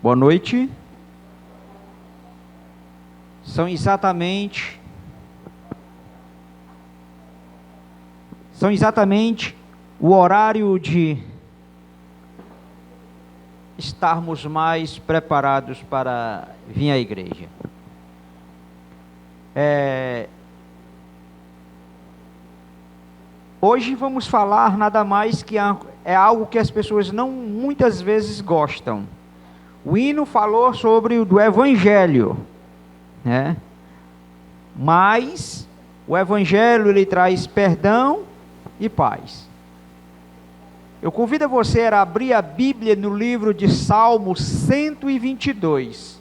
Boa noite. São exatamente o horário de estarmos mais preparados para vir à igreja. Hoje vamos falar nada mais que é algo que as pessoas não muitas vezes gostam. O hino falou sobre o do Evangelho, né? Mas o Evangelho ele traz perdão e paz. Eu convido você a abrir a Bíblia no livro de Salmo 122.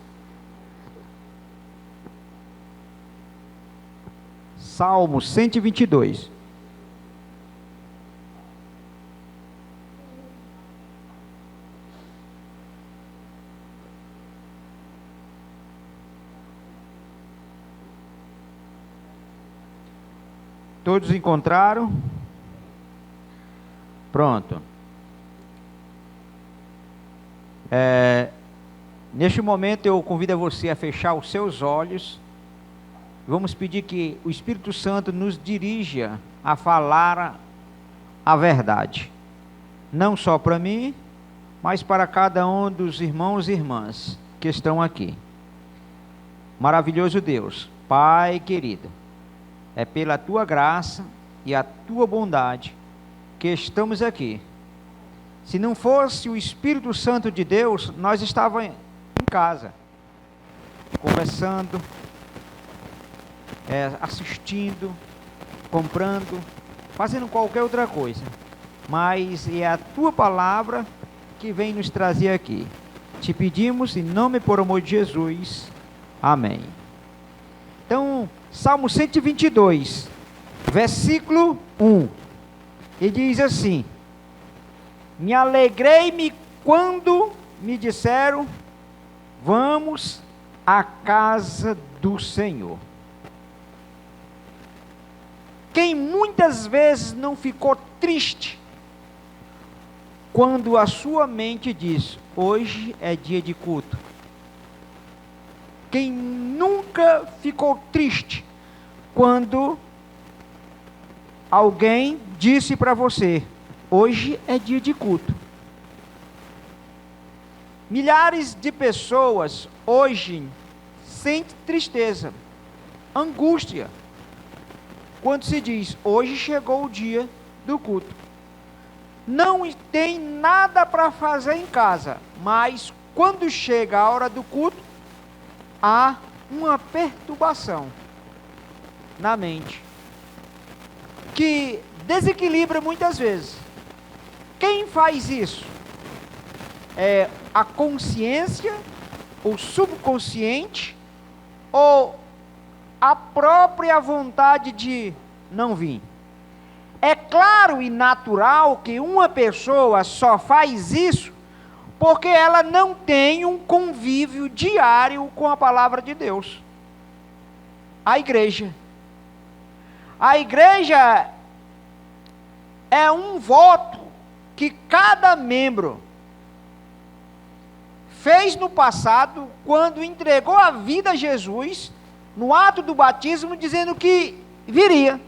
Salmo 122. Todos encontraram? Pronto. Neste momento eu convido você a fechar os seus olhos. Vamos pedir que o Espírito Santo nos dirija a falar a verdade. Não só para mim, mas para cada um dos irmãos e irmãs que estão aqui. Maravilhoso Deus, Pai querido, é pela Tua graça e a Tua bondade que estamos aqui. Se não fosse o Espírito Santo de Deus, nós estávamos em casa, conversando, assistindo, comprando, fazendo qualquer outra coisa. Mas é a Tua palavra que vem nos trazer aqui. Te pedimos em nome e por amor de Jesus. Amém. Então, Salmo 122, versículo 1. E diz assim: me alegrei-me quando me disseram, vamos à casa do Senhor. Quem muitas vezes não ficou triste quando a sua mente diz, hoje é dia de culto? Quem nunca ficou triste quando alguém disse para você, hoje é dia de culto? Milhares de pessoas hoje sentem tristeza, angústia, quando se diz, hoje chegou o dia do culto. Não tem nada para fazer em casa, mas quando chega a hora do culto, há uma perturbação na mente, que desequilibra muitas vezes. Quem faz isso? É a consciência, o subconsciente, ou a própria vontade de não vir? É claro e natural que uma pessoa só faz isso porque ela não tem um convívio diário com a palavra de Deus. A igreja é um voto que cada membro fez no passado, quando entregou a vida a Jesus, no ato do batismo, dizendo que viria.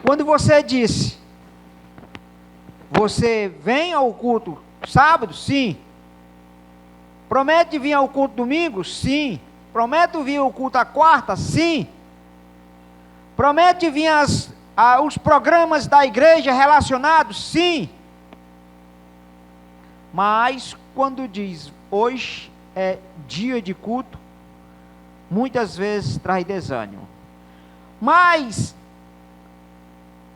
Quando você disse, você vem ao culto sábado? Sim. Promete vir ao culto domingo? Sim. Promete vir ao culto à quarta? Sim. Promete vir os programas da igreja relacionados? Sim. Mas quando diz, hoje é dia de culto, muitas vezes traz desânimo. Mas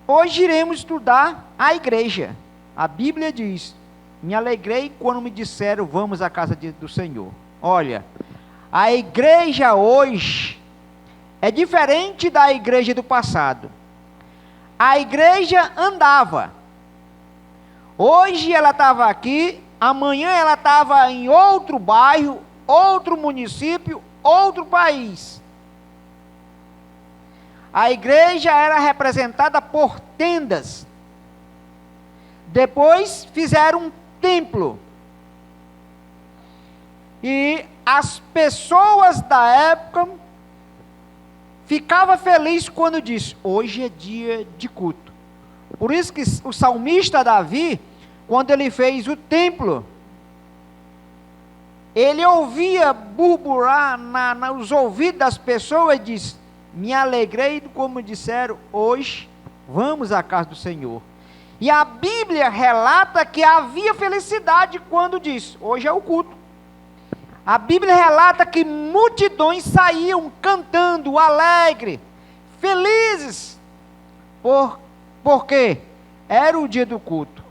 hoje iremos estudar a igreja. A Bíblia diz, me alegrei quando me disseram, vamos à casa do Senhor. Olha, a igreja hoje é diferente da igreja do passado. A igreja andava. Hoje ela estava aqui, amanhã ela estava em outro bairro, outro município, outro país. A igreja era representada por tendas. Depois fizeram um templo, E as pessoas da época ficavam felizes quando diz: hoje é dia de culto. Por isso que o salmista Davi, quando ele fez o templo, ele ouvia burburar nos ouvidos das pessoas e diz: me alegrei, como disseram, hoje vamos à casa do Senhor. E a Bíblia relata que havia felicidade quando diz: hoje é o culto. A Bíblia relata que multidões saíam cantando, alegre, felizes, porque era o dia do culto.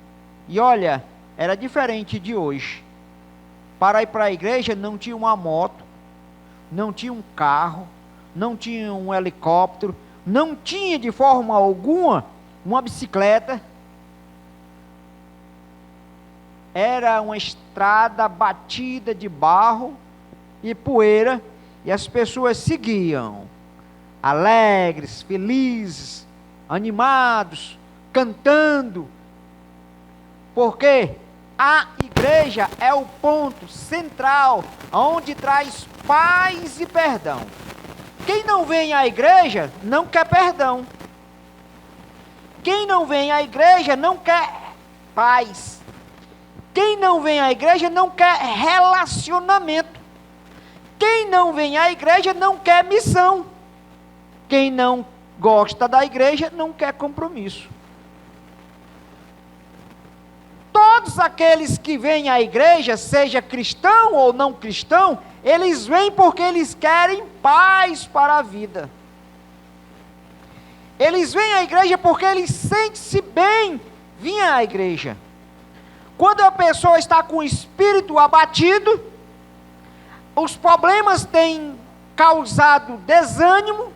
E olha, era diferente de hoje. Para ir para a igreja não tinha uma moto, não tinha um carro, não tinha um helicóptero, não tinha de forma alguma uma bicicleta. Era uma estrada batida de barro e poeira, e as pessoas seguiam, alegres, felizes, animados, cantando, porque a igreja é o ponto central, onde traz paz e perdão. Quem não vem à igreja não quer perdão. Quem não vem à igreja não quer paz. Quem não vem à igreja não quer relacionamento. Quem não vem à igreja não quer missão. Quem não gosta da igreja não quer compromisso. Todos aqueles que vêm à igreja, seja cristão ou não cristão, eles vêm porque eles querem paz para a vida. Eles vêm à igreja porque eles sentem-se bem vir à igreja. Quando a pessoa está com o espírito abatido, os problemas têm causado desânimo,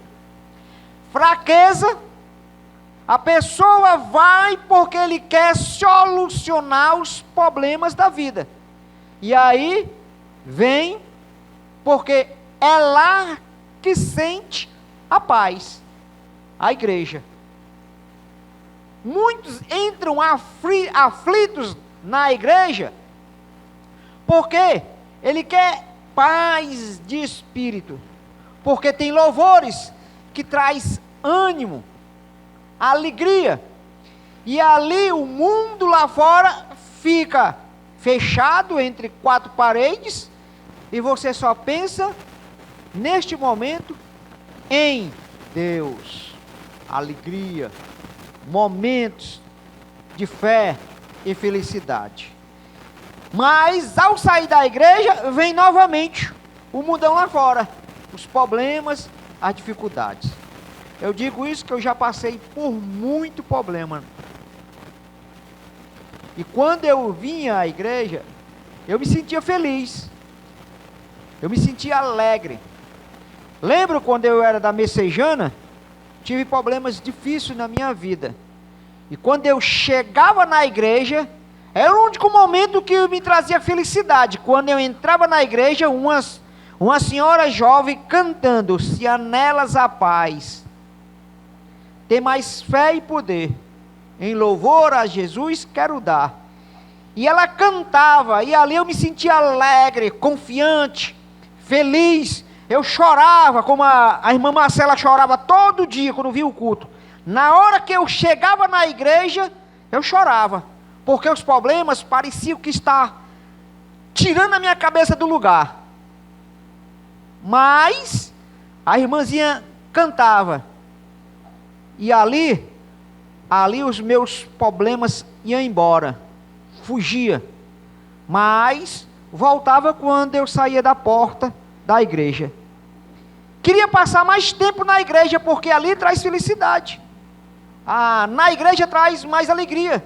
fraqueza, a pessoa vai porque ele quer solucionar os problemas da vida. E aí, vem porque é lá que sente a paz, a igreja. Muitos entram aflitos na igreja, porque ele quer paz de espírito, porque tem louvores que traz ânimo, alegria, e ali o mundo lá fora fica fechado entre quatro paredes, e você só pensa, neste momento, em Deus, alegria, momentos de fé e felicidade. Mas ao sair da igreja, vem novamente o mundão lá fora, os problemas, as dificuldades. Eu digo isso que eu já passei por muito problema. E quando eu vinha à igreja, eu me sentia feliz. Eu me sentia alegre. Lembro quando eu era da Messejana, tive problemas difíceis na minha vida. E quando eu chegava na igreja, era o único momento que me trazia felicidade. Quando eu entrava na igreja, uma senhora jovem cantando: se anelas a paz, ter mais fé e poder, em louvor a Jesus quero dar. E ela cantava, e ali eu me sentia alegre, confiante, feliz. Eu chorava, como a irmã Marcela chorava todo dia quando via o culto. Na hora que eu chegava na igreja, eu chorava, porque os problemas pareciam que estavam tirando a minha cabeça do lugar. Mas a irmãzinha cantava, e ali os meus problemas iam embora, fugia, mas voltava quando eu saía da porta da igreja. Queria passar mais tempo na igreja, porque ali traz felicidade. Na igreja traz mais alegria.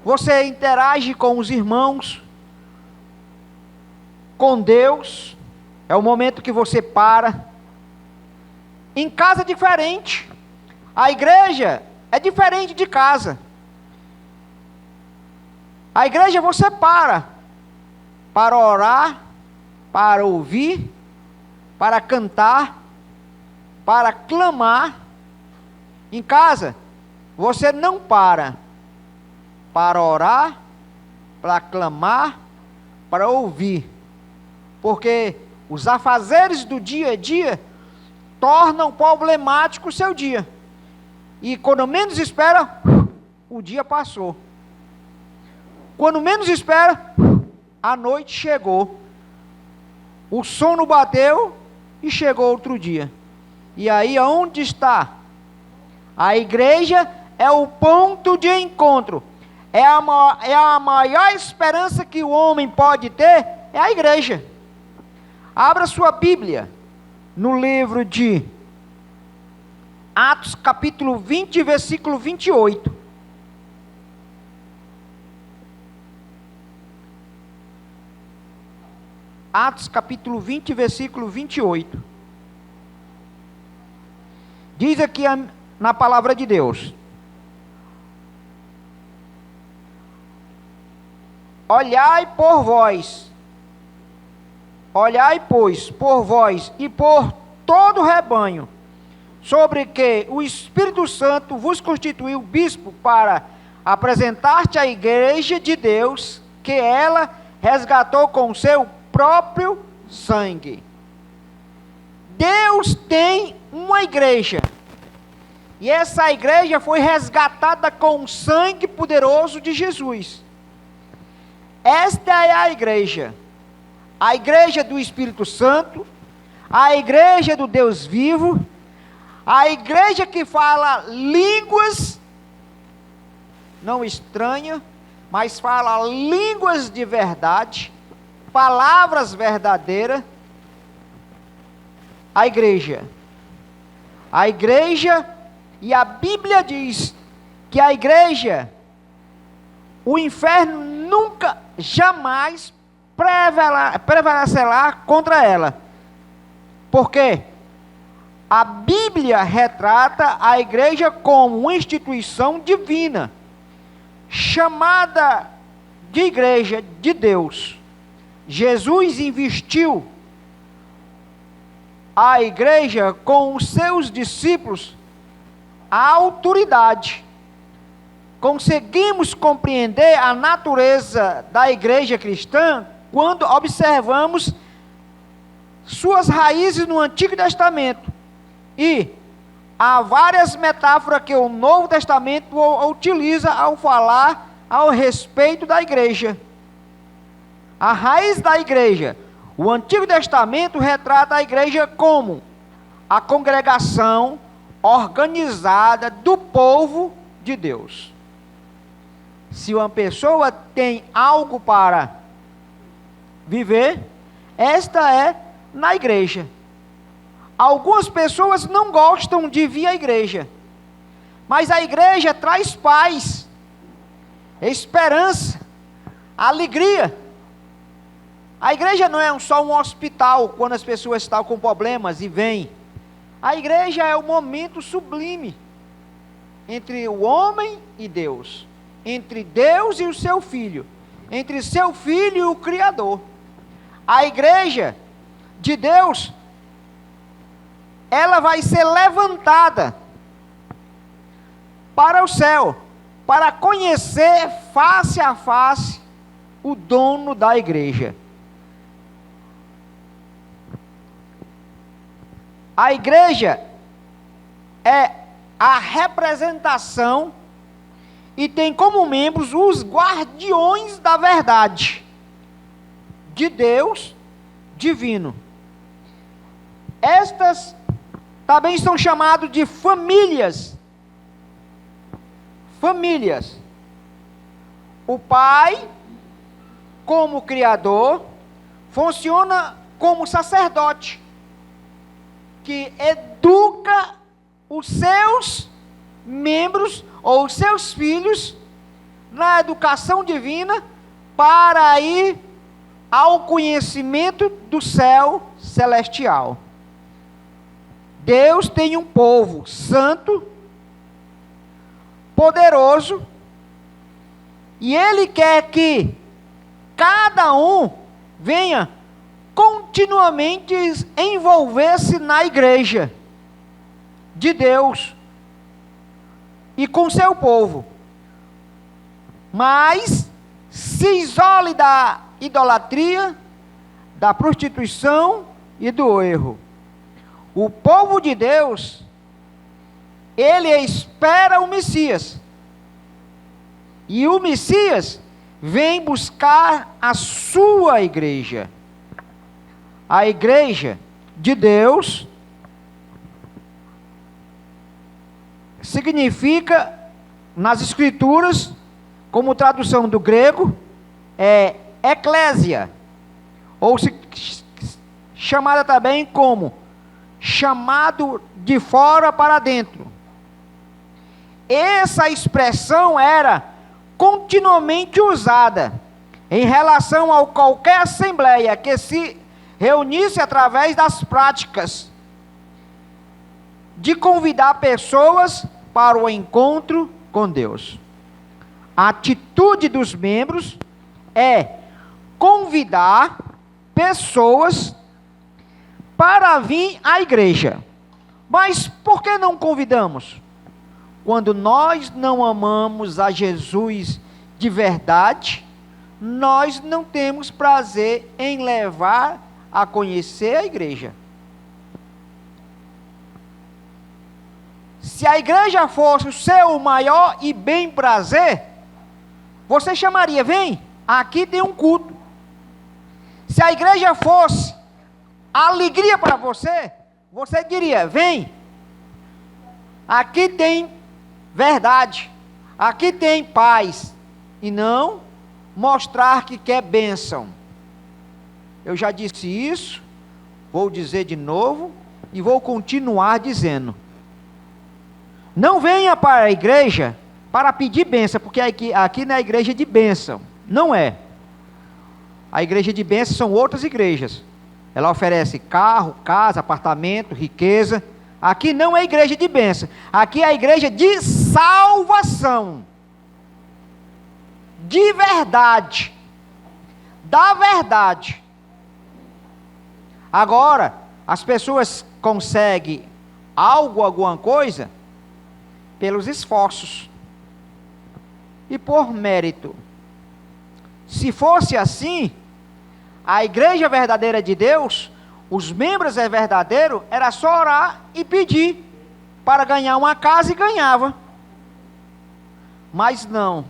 Você interage com os irmãos, com Deus. É o momento que você para. Em casa é diferente. A igreja é diferente de casa. A igreja você para orar, para ouvir, para cantar, para clamar. Em casa, você não para orar, para clamar, para ouvir. porque os afazeres do dia a dia tornam problemático o seu dia. E quando menos espera, o dia passou. Quando menos espera, a noite chegou. O sono bateu e chegou outro dia. E aí, aonde está? A igreja é o ponto de encontro. É a maior esperança que o homem pode ter, é a igreja. Abra sua Bíblia no livro de Atos capítulo 20, versículo 28. Atos capítulo 20, versículo 28. Diz aqui na palavra de Deus: olhai, pois, por vós e por todo o rebanho, sobre que o Espírito Santo vos constituiu bispo para apresentar-te à igreja de Deus, que ela resgatou com seu próprio sangue. Deus tem uma igreja, e essa igreja foi resgatada com o sangue poderoso de Jesus. Esta é a igreja do Espírito Santo, a igreja do Deus vivo, a igreja que fala línguas, não estranha, mas fala línguas de verdade, palavras verdadeiras. A igreja, e a Bíblia diz que a igreja, o inferno nunca, jamais prevalecerá contra ela. Porque a Bíblia retrata a igreja como uma instituição divina, chamada de igreja de Deus. Jesus investiu a igreja com os seus discípulos a autoridade. Conseguimos compreender a natureza da igreja cristã quando observamos suas raízes no Antigo Testamento. E há várias metáforas que o Novo Testamento utiliza ao falar ao respeito da igreja. A raiz da igreja. O Antigo Testamento retrata a igreja como a congregação organizada do povo de Deus. Se uma pessoa tem algo para viver, esta é na igreja. Algumas pessoas não gostam de vir à igreja, mas a igreja traz paz, esperança, alegria. A igreja não é só um hospital quando as pessoas estão com problemas e vêm. A igreja é o momento sublime entre o homem e Deus, entre Deus e o seu Filho, entre seu Filho e o Criador. A igreja de Deus, ela vai ser levantada para o céu, para conhecer face a face o dono da igreja. A igreja é a representação e tem como membros os guardiões da verdade de Deus divino. Estas também são chamadas de famílias. Famílias. O pai, como criador, funciona como sacerdote, que educa os seus membros ou os seus filhos na educação divina para ir ao conhecimento do céu celestial. Deus tem um povo santo, poderoso, e Ele quer que cada um venha continuamente envolver-se na igreja de Deus e com seu povo, mas se isole da idolatria, da prostituição e do erro. O povo de Deus, ele espera o Messias. E o Messias vem buscar a sua igreja. A igreja de Deus significa, nas Escrituras, como tradução do grego, é eclésia, ou chamada também como chamado de fora para dentro. Essa expressão era continuamente usada em relação a qualquer assembleia que se reunisse através das práticas de convidar pessoas para o encontro com Deus. A atitude dos membros é convidar pessoas para vir à igreja. Mas por que não convidamos? Quando nós não amamos a Jesus de verdade, nós não temos prazer em levar a conhecer a igreja. Se a igreja fosse o seu maior e bem prazer, você chamaria, vem, aqui tem um culto. Se a igreja fosse alegria para você, você diria, vem, aqui tem verdade, aqui tem paz, e não mostrar que quer bênção. Eu já disse isso, vou dizer de novo, e vou continuar dizendo. Não venha para a igreja para pedir bênção, porque aqui não é a igreja de bênção, não é. A igreja de bênção são outras igrejas. Ela oferece carro, casa, apartamento, riqueza. Aqui não é igreja de bênção, aqui é a igreja de salvação. De verdade. Da verdade. Agora, as pessoas conseguem alguma coisa pelos esforços e por mérito. Se fosse assim, a igreja verdadeira de Deus, os membros verdadeiros, era só orar e pedir para ganhar uma casa, e ganhava. Mas não.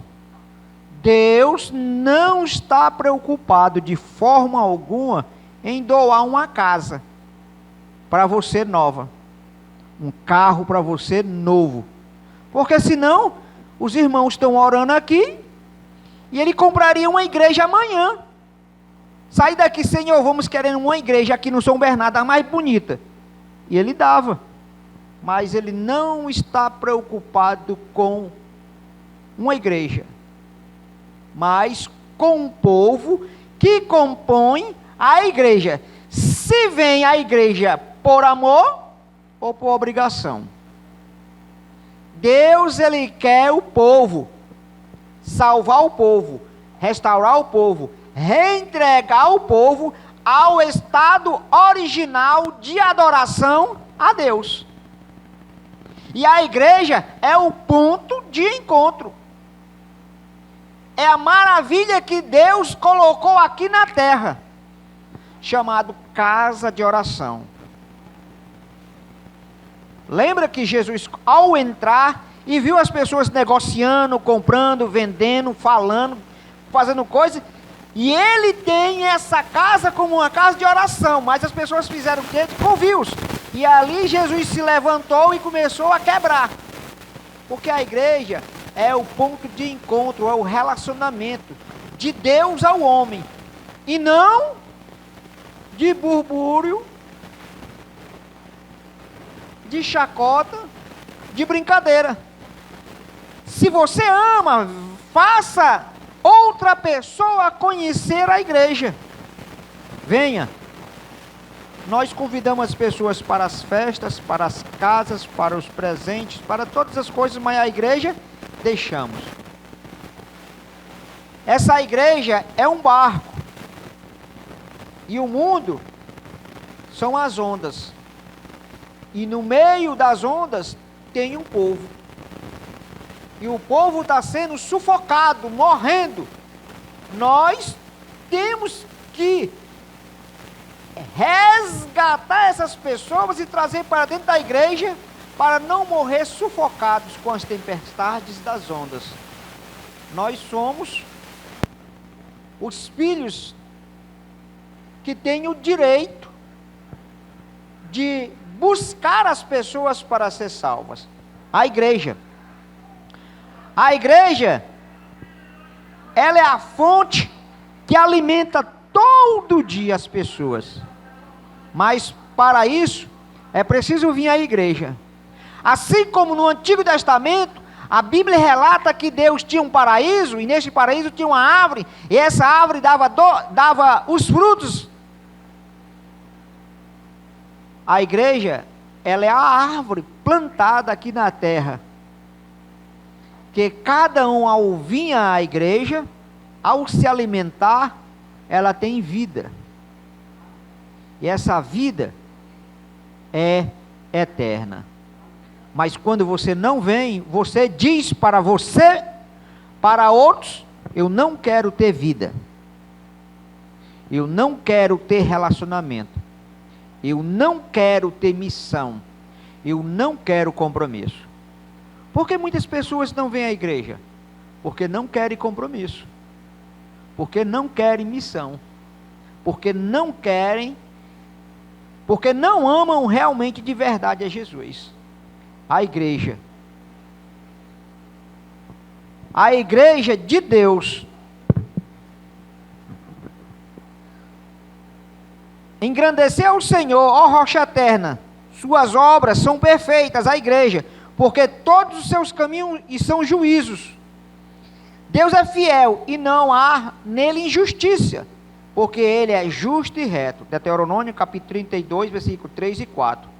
Deus não está preocupado de forma alguma em doar uma casa para você nova, um carro para você novo, porque senão os irmãos estão orando aqui e ele compraria uma igreja amanhã. Sai daqui, Senhor, vamos querendo uma igreja aqui no São Bernardo, a mais bonita, e ele dava, mas ele não está preocupado com uma igreja, mas com o povo que compõe a igreja. Se vem a igreja por amor ou por obrigação. Deus, ele quer o povo, salvar o povo, restaurar o povo, reentregar o povo ao estado original de adoração a Deus. E a igreja é o ponto de encontro. É a maravilha que Deus colocou aqui na terra, chamado casa de oração. Lembra que Jesus, ao entrar e viu as pessoas negociando, comprando, vendendo, falando, fazendo coisas, e ele tem essa casa como uma casa de oração, mas as pessoas fizeram o quê? Convios. E ali Jesus se levantou e começou a quebrar. Porque a igreja é o ponto de encontro, é o relacionamento de Deus ao homem, e não de burbúrio, de chacota, de brincadeira. Se você ama, faça outra pessoa conhecer a igreja. Venha. Nós convidamos as pessoas para as festas, para as casas, para os presentes, para todas as coisas, mas a igreja deixamos. Essa igreja é um barco, e o mundo são as ondas, e no meio das ondas tem um povo, e o povo está sendo sufocado, morrendo. Nós temos que resgatar essas pessoas e trazer para dentro da igreja, para não morrer sufocados com as tempestades das ondas. Nós somos os filhos que têm o direito de buscar as pessoas para ser salvas. A igreja, ela é a fonte que alimenta todo dia as pessoas. Mas para isso é preciso vir à igreja. Assim como no Antigo Testamento, a Bíblia relata que Deus tinha um paraíso, e nesse paraíso tinha uma árvore, e essa árvore dava os frutos. A igreja, ela é a árvore plantada aqui na terra, que cada um ao vir à igreja, ao se alimentar, ela tem vida. E essa vida é eterna. Mas quando você não vem, você diz para você, para outros, eu não quero ter vida. Eu não quero ter relacionamento. Eu não quero ter missão. Eu não quero compromisso. Por que muitas pessoas não vêm à igreja? Porque não querem compromisso. Porque não querem missão. Porque não amam realmente de verdade a Jesus. A igreja de Deus, engrandecer o Senhor, ó rocha eterna, suas obras são perfeitas, a igreja, porque todos os seus caminhos são juízos. Deus é fiel e não há nele injustiça, porque ele é justo e reto. Deuteronômio capítulo 32, versículo 3 e 4.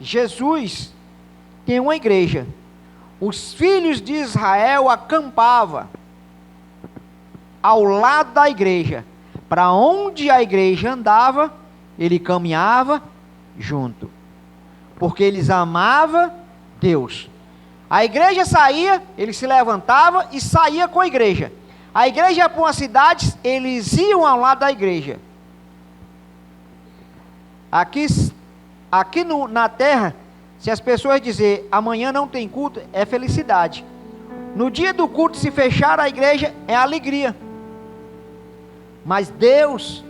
Jesus tem uma igreja. Os filhos de Israel acampavam ao lado da igreja. Para onde a igreja andava, ele caminhava junto. Porque eles amavam Deus. A igreja saía, ele se levantava e saía com a igreja. A igreja ia para uma cidade, eles iam ao lado da igreja. Aqui na terra, se as pessoas dizerem, amanhã não tem culto, é felicidade. No dia do culto, se fechar a igreja, é alegria. Mas Deus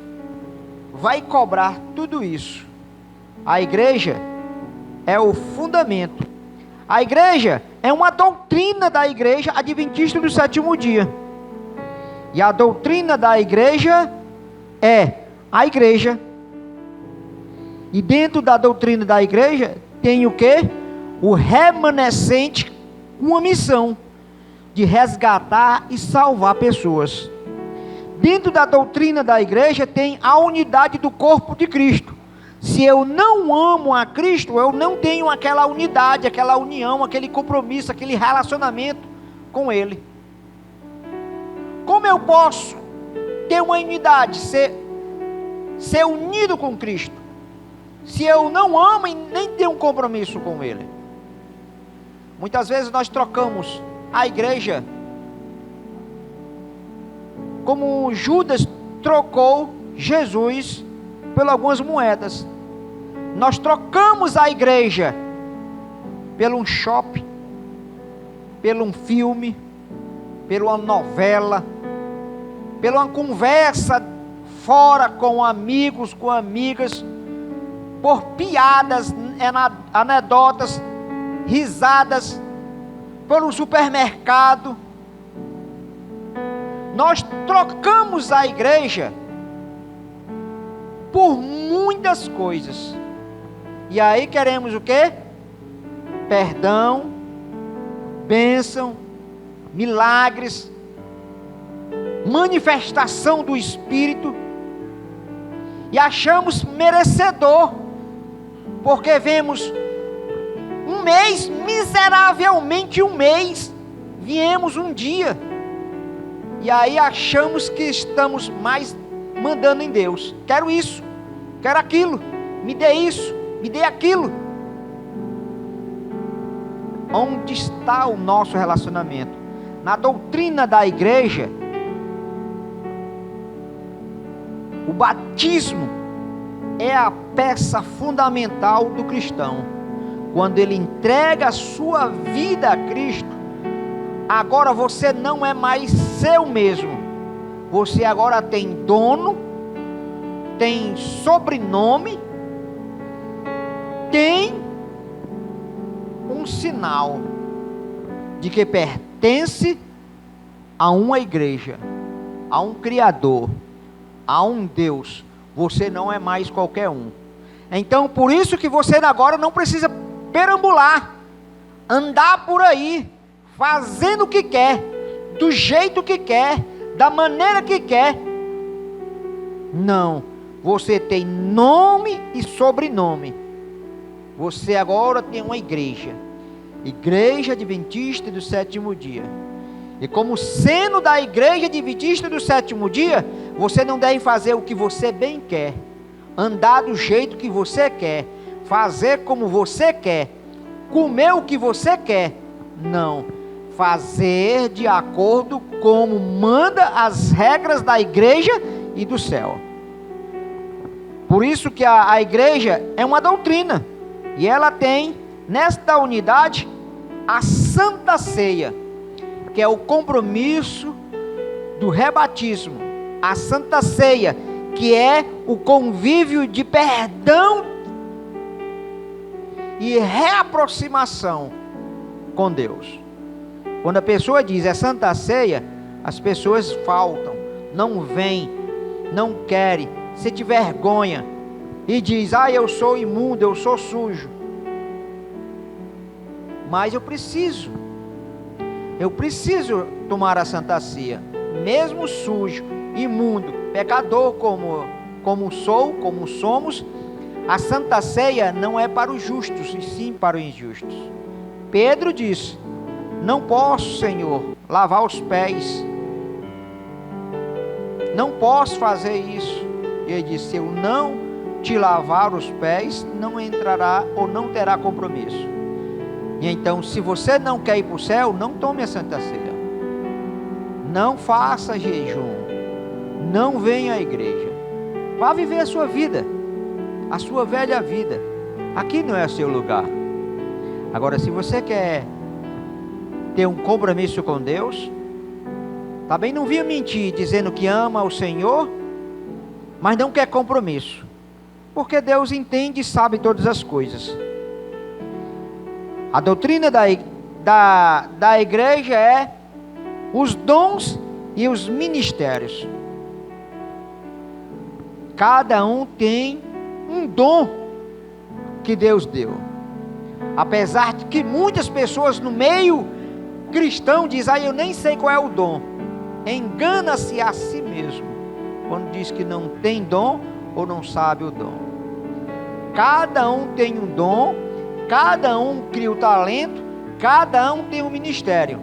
vai cobrar tudo isso. A igreja é o fundamento. A igreja é uma doutrina da igreja adventista do sétimo dia. E a doutrina da igreja é a igreja. E dentro da doutrina da igreja tem o quê? O remanescente, uma missão de resgatar e salvar pessoas. Dentro da doutrina da igreja tem a unidade do corpo de Cristo. Se eu não amo a Cristo, eu não tenho aquela unidade, aquela união, aquele compromisso, aquele relacionamento com Ele. Como eu posso ter uma unidade, ser unido com Cristo, se eu não amo e nem tenho um compromisso com Ele? Muitas vezes nós trocamos a igreja, como Judas trocou Jesus por algumas moedas. Nós trocamos a igreja pelo um shopping, pelo um filme, pela uma novela, pela uma conversa fora com amigos, com amigas, por piadas, anedotas, risadas, por um supermercado. Nós trocamos a igreja por muitas coisas. E aí queremos o quê? Perdão, bênção, milagres, manifestação do Espírito. E achamos merecedor, porque vemos um mês, miseravelmente um mês, viemos um dia, e aí achamos que estamos mais mandando em Deus. Quero isso, quero aquilo, me dê isso, me dê aquilo. Onde está o nosso relacionamento? Na doutrina da igreja, O batismo é a peça fundamental do cristão. Quando ele entrega a sua vida a Cristo, agora você não é mais seu mesmo. Você agora tem dono, tem sobrenome, tem um sinal de que pertence a uma igreja, a um Criador, a um Deus. Você não é mais qualquer um. Então, por isso que você agora não precisa perambular, andar por aí, fazendo o que quer, do jeito que quer, da maneira que quer. Não, você tem nome e sobrenome. Você agora tem uma igreja, Igreja Adventista do Sétimo Dia. E como sendo da Igreja Adventista do Sétimo Dia, você não deve fazer o que você bem quer, andar do jeito que você quer, fazer como você quer, comer o que você quer. Não, fazer de acordo como manda as regras da igreja e do céu. Por isso que a igreja é uma doutrina, e ela tem nesta unidade a Santa Ceia, que é o compromisso do rebatismo, a Santa Ceia, que é o convívio de perdão e reaproximação com Deus. Quando a pessoa diz é Santa Ceia, as pessoas faltam, não vêm, não querem, sente vergonha e diz: eu sou imundo, eu sou sujo. Mas eu preciso tomar a Santa Ceia, mesmo sujo, imundo, pecador como sou, como somos. A Santa Ceia não é para os justos, e sim para os injustos. Pedro disse: não posso, Senhor, lavar os pés, não posso fazer isso. E ele disse: se eu não te lavar os pés, não entrará ou não terá compromisso. E então, se você não quer ir para o céu, não tome a Santa Ceia, não faça jejum, não venha à igreja, vá viver a sua vida, a sua velha vida. Aqui não é seu lugar. Agora, se você quer ter um compromisso com Deus, também não vinha mentir dizendo que ama o Senhor, mas não quer compromisso, porque Deus entende e sabe todas as coisas. A doutrina da igreja é os dons e os ministérios. Cada um tem um dom que Deus deu. Apesar de que muitas pessoas no meio cristão dizem: eu nem sei qual é o dom. Engana-se a si mesmo quando diz que não tem dom ou não sabe o dom. Cada um tem um dom, cada um cria o talento, cada um tem um ministério.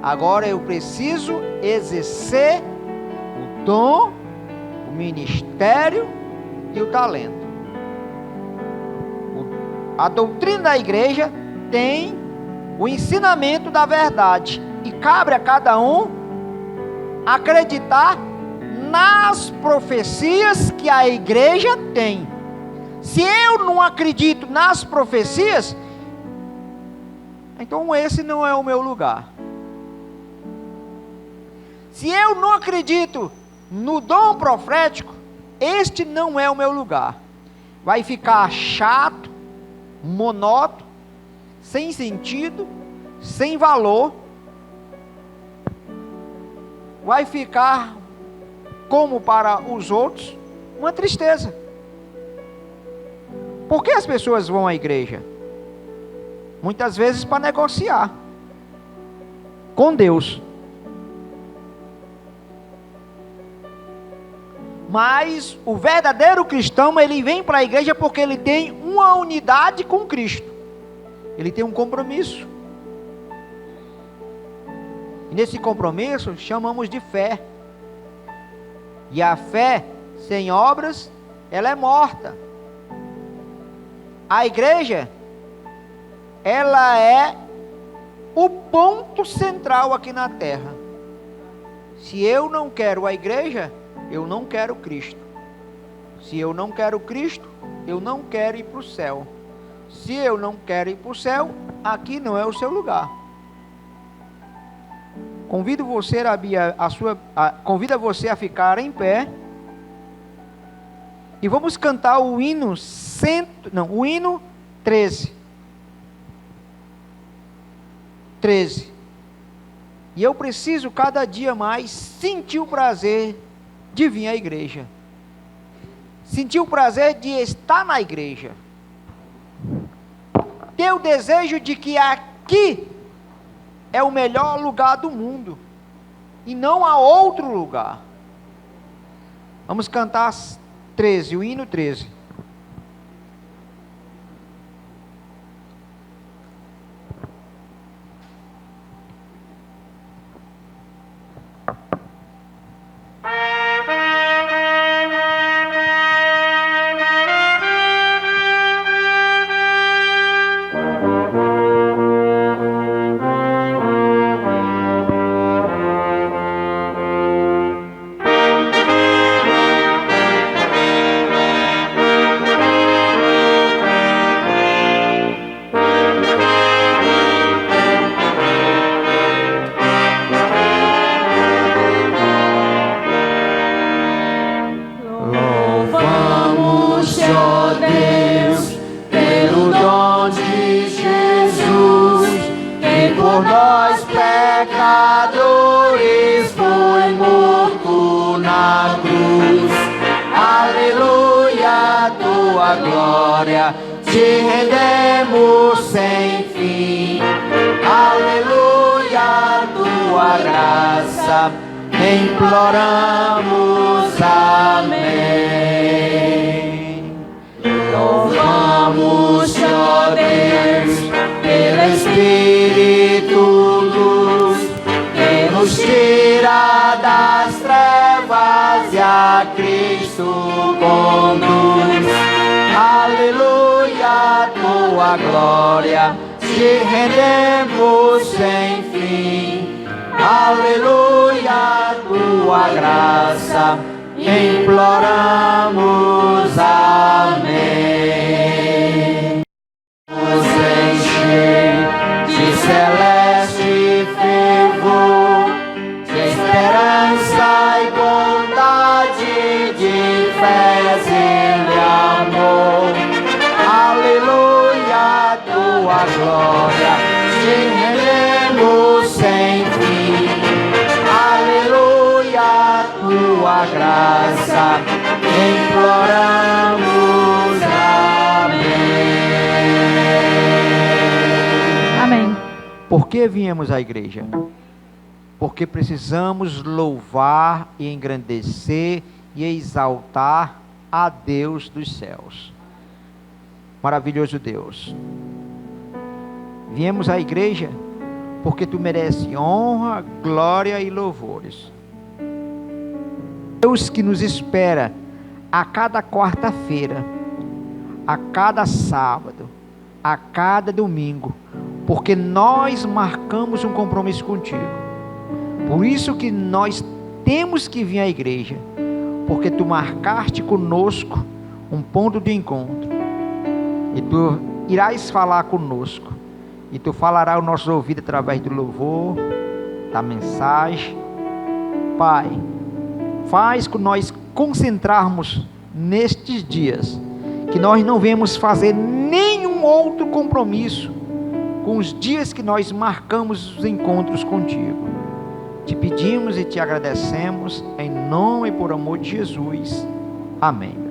Agora eu preciso exercer o dom, o ministério e o talento. A doutrina da igreja tem o ensinamento da verdade, e cabe a cada um acreditar nas profecias que a igreja tem. Se eu não acredito nas profecias, então esse não é o meu lugar. Se eu não acredito no dom profético, este não é o meu lugar. Vai ficar chato, monótono, sem sentido, sem valor. Vai ficar, como para os outros, uma tristeza. Por que as pessoas vão à igreja? Muitas vezes para negociar com Deus. Mas o verdadeiro cristão, ele vem para a igreja porque ele tem uma unidade com Cristo. Ele tem um compromisso. E nesse compromisso chamamos de fé. E a fé sem obras, ela é morta. A igreja, ela é o ponto central aqui na terra. Se eu não quero a igreja, eu não quero Cristo. Se eu não quero Cristo, eu não quero ir para o céu. Se eu não quero ir para o céu, aqui não é o seu lugar. Convido você a ficar em pé. E vamos cantar o hino o hino 13. 13. E eu preciso cada dia mais sentir o prazer de vir à igreja. Sentir o prazer de estar na igreja. Ter o desejo de que aqui é o melhor lugar do mundo. E não há outro lugar. Vamos cantar 13, o hino 13. Glória, te rendemos sem fim. Aleluia, tua graça, imploramos, amém. Louvamos-te, ó Deus, pelo Espírito luz, que nos tira das trevas e a Cristo conduz. Aleluia, tua glória, te rendemos sem fim. Aleluia, tua graça, imploramos, amém. Nos enche de celeste fervor, de esperança e bondade, de fé e amor. Aleluia, tua glória, te rendemos sem fim. Aleluia, tua graça, imploramos, amém. Amém. Por que viemos à igreja? Porque precisamos louvar e engrandecer e exaltar a Deus dos céus. Maravilhoso Deus. Viemos à igreja porque tu mereces honra, glória e louvores. Deus que nos espera a cada quarta-feira, a cada sábado, a cada domingo, porque nós marcamos um compromisso contigo. Por isso que nós temos que vir à igreja, porque tu marcaste conosco um ponto de encontro, e tu irás falar conosco, e tu falarás ao nosso ouvido através do louvor, da mensagem. Pai, faz com nós concentrarmos nestes dias, que nós não venhamos fazer nenhum outro compromisso com os dias que nós marcamos os encontros contigo. Te pedimos e te agradecemos, em nome e por amor de Jesus. Amém.